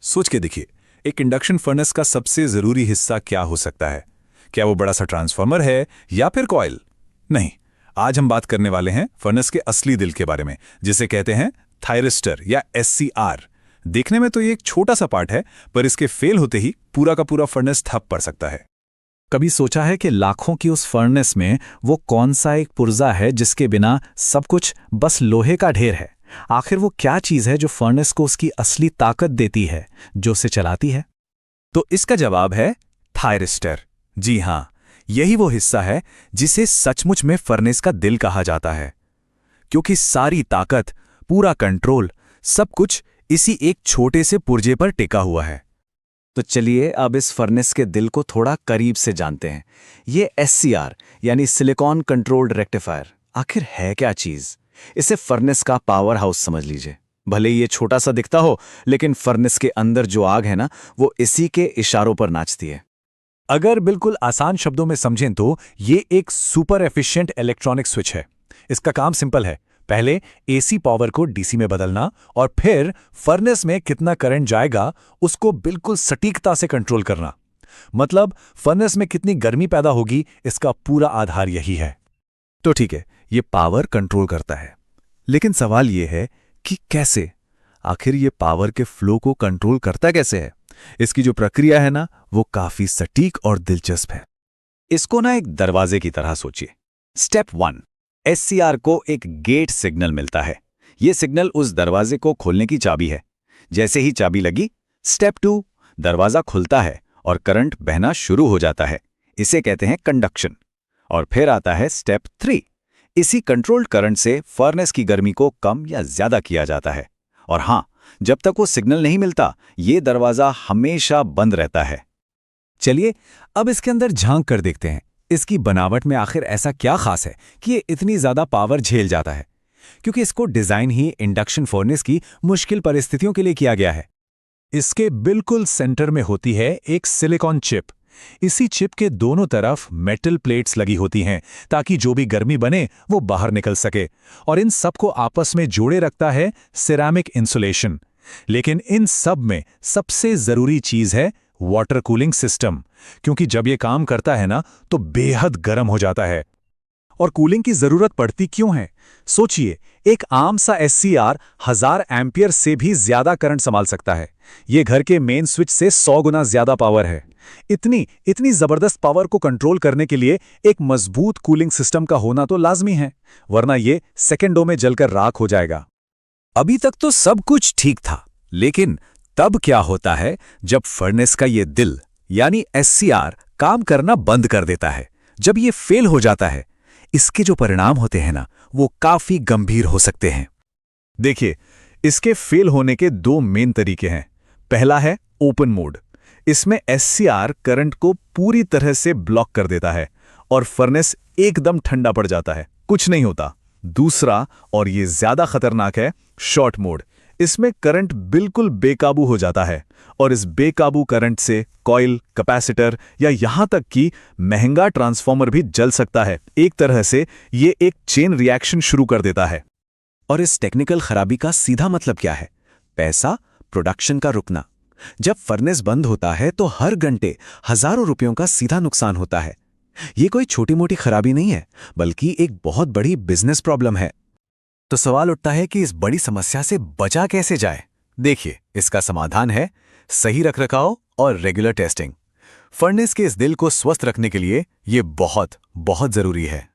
सोच के देखिए, एक इंडक्शन फर्नेस का सबसे जरूरी हिस्सा क्या हो सकता है? क्या वो बड़ा सा ट्रांसफार्मर है या फिर कॉइल? नहीं, आज हम बात करने वाले हैं फर्नेस के असली दिल के बारे में, जिसे कहते हैं थायरिस्टर या एससीआर। देखने में तो ये एक छोटा सा पार्ट है, पर इसके फेल होते ही पूरा का पूरा फर्नेस ठप पड़ सकता है। कभी सोचा है कि लाखों की उस फर्नेस में वो कौन सा एक पुर्जा है जिसके बिना सब कुछ बस लोहे का ढेर है? आखिर वो क्या चीज है जो फर्नेस को उसकी असली ताकत देती है, जो उसे चलाती है? तो इसका जवाब है थायरिस्टर। जी हां, यही वो हिस्सा है जिसे सचमुच में फर्नेस का दिल कहा जाता है, क्योंकि सारी ताकत, पूरा कंट्रोल, सब कुछ इसी एक छोटे से पुर्जे पर टिका हुआ है। तो चलिए अब इस फर्नेस के दिल को थोड़ा करीब से जानते हैं। ये एससीआर यानी सिलिकॉन कंट्रोल्ड रेक्टिफायर आखिर है क्या चीज? इसे फर्नेस का पावर हाउस समझ लीजिए। भले ही ये छोटा सा दिखता हो, लेकिन फर्नेस के अंदर जो आग है ना, वो इसी के इशारों पर नाचती है। अगर बिल्कुल आसान शब्दों में समझें तो ये एक सुपर एफिशिएंट इलेक्ट्रॉनिक स्विच है। इसका काम सिंपल है, पहले एसी पावर को डीसी में बदलना और फिर फर्नेस में कितना करंट जाएगा उसको बिल्कुल सटीकता से कंट्रोल करना। मतलब फर्नेस में कितनी गर्मी पैदा होगी, इसका पूरा आधार यही है। तो ठीक है, ये पावर कंट्रोल करता है, लेकिन सवाल ये है कि कैसे? आखिर ये पावर के फ्लो को कंट्रोल करता कैसे है? इसकी जो प्रक्रिया है ना, वो काफी सटीक और दिलचस्प है। इसको ना एक दरवाजे की तरह सोचिए। स्टेप 1, एससीआर को एक गेट सिग्नल मिलता है। यह सिग्नल उस दरवाजे को खोलने की चाबी है। जैसे ही चाबी लगी, स्टेप 2, दरवाजा खुलता है और करंट बहना शुरू हो जाता है। इसे कहते हैं कंडक्शन। और फिर आता है स्टेप 3। इसी कंट्रोल्ड करंट से फर्नेस की गर्मी को कम या ज्यादा किया जाता है। और हां, जब तक वो सिग्नल नहीं मिलता, ये दरवाजा हमेशा बंद रहता है। चलिए अब इसके अंदर झांक कर देखते हैं, इसकी बनावट में आखिर ऐसा क्या खास है कि ये इतनी ज्यादा पावर झेल जाता है? क्योंकि इसको डिजाइन ही इंडक्शन फर्नेस की मुश्किल परिस्थितियों के लिए किया गया है। इसके बिल्कुल सेंटर में होती है एक सिलिकॉन चिप। इसी चिप के दोनों तरफ मेटल प्लेट्स लगी होती हैं, ताकि जो भी गर्मी बने वो बाहर निकल सके। और इन सबको आपस में जोड़े रखता है सिरेमिक इंसुलेशन। लेकिन इन सब में सबसे जरूरी चीज है वाटर कूलिंग सिस्टम, क्योंकि जब ये काम करता है ना, तो बेहद गर्म हो जाता है। और कूलिंग की जरूरत पड़ती क्यों है? सोचिए, एक आम सा एससीआर 1000 एम्पियर से भी ज्यादा करंट संभाल सकता है। ये घर के मेन स्विच से 100 गुना ज्यादा पावर है। इतनी जबरदस्त पावर को कंट्रोल करने के लिए एक मजबूत कूलिंग सिस्टम का होना तो लाजमी है, वरना ये सेकेंडों में जलकर राख हो जाएगा। अभी तक तो सब कुछ ठीक था, लेकिन तब क्या होता है जब फर्नेस का ये दिल यानी एससीआर काम करना बंद कर देता है? जब ये फेल हो जाता है, इसके जो परिणाम होते हैं ना, वो काफी गंभीर हो सकते हैं। देखिए, इसके फेल होने के 2 मेन तरीके हैं। पहला है ओपन मोड। इसमें एससीआर करंट को पूरी तरह से ब्लॉक कर देता है और फर्नेस एकदम ठंडा पड़ जाता है, कुछ नहीं होता। दूसरा, और ये ज्यादा खतरनाक है, शॉर्ट मोड। इसमें करंट बिल्कुल बेकाबू हो जाता है और इस बेकाबू करंट से कॉइल, कैपेसिटर या यहां तक कि महंगा ट्रांसफार्मर भी जल सकता है। एक तरह से ये एक चेन रिएक्शन शुरू कर देता है। और इस टेक्निकल खराबी का सीधा मतलब क्या है? पैसा, प्रोडक्शन का रुकना। जब फर्नेस बंद होता है तो हर घंटे हजारों रुपयों का सीधा नुकसान होता है। ये कोई छोटी मोटी खराबी नहीं है, बल्कि एक बहुत बड़ी बिजनेस प्रॉब्लम है। तो सवाल उठता है कि इस बड़ी समस्या से बचा कैसे जाए? देखिए, इसका समाधान है सही रखरखाव और रेगुलर टेस्टिंग। फर्नेस के इस दिल को स्वस्थ रखने के लिए ये बहुत बहुत जरूरी है।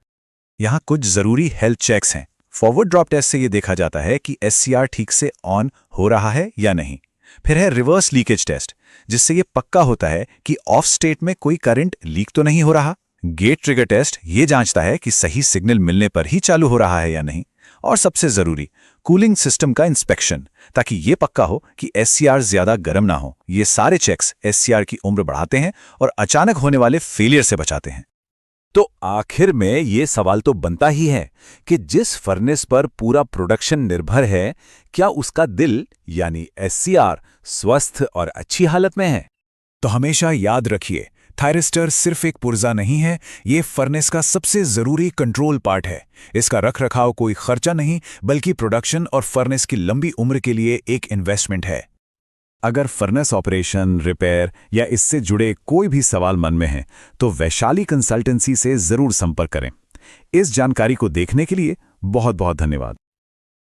यहां कुछ जरूरी हेल्थ चेक्स हैं। फॉरवर्ड ड्रॉप टेस्ट से ये देखा जाता है कि एससीआर ठीक से ऑन हो रहा है या नहीं। फिर है रिवर्स लीकेज टेस्ट, जिससे ये पक्का होता है कि ऑफ स्टेट में कोई करंट लीक तो नहीं हो रहा। गेट ट्रिगर टेस्ट ये जांचता है कि सही सिग्नल मिलने पर ही चालू हो रहा है या नहीं। और सबसे जरूरी, कूलिंग सिस्टम का इंस्पेक्शन, ताकि ये पक्का हो कि एससीआर ज्यादा गर्म ना हो। ये सारे चेक्स एससीआर की उम्र बढ़ाते हैं और अचानक होने वाले फेलियर से बचाते हैं। तो आखिर में ये सवाल तो बनता ही है कि जिस फर्नेस पर पूरा प्रोडक्शन निर्भर है, क्या उसका दिल यानी एससीआर स्वस्थ और अच्छी हालत में है? तो हमेशा याद रखिए, थायरिस्टर सिर्फ एक पुर्जा नहीं है, ये फर्नेस का सबसे जरूरी कंट्रोल पार्ट है। इसका रखरखाव कोई खर्चा नहीं, बल्कि प्रोडक्शन और फर्नेस की लंबी उम्र के लिए एक इन्वेस्टमेंट है। अगर फर्नेस ऑपरेशन, रिपेयर या इससे जुड़े कोई भी सवाल मन में हैं, तो वैशाली कंसल्टेंसी से जरूर संपर्क करें। इस जानकारी को देखने के लिए बहुत बहुत धन्यवाद।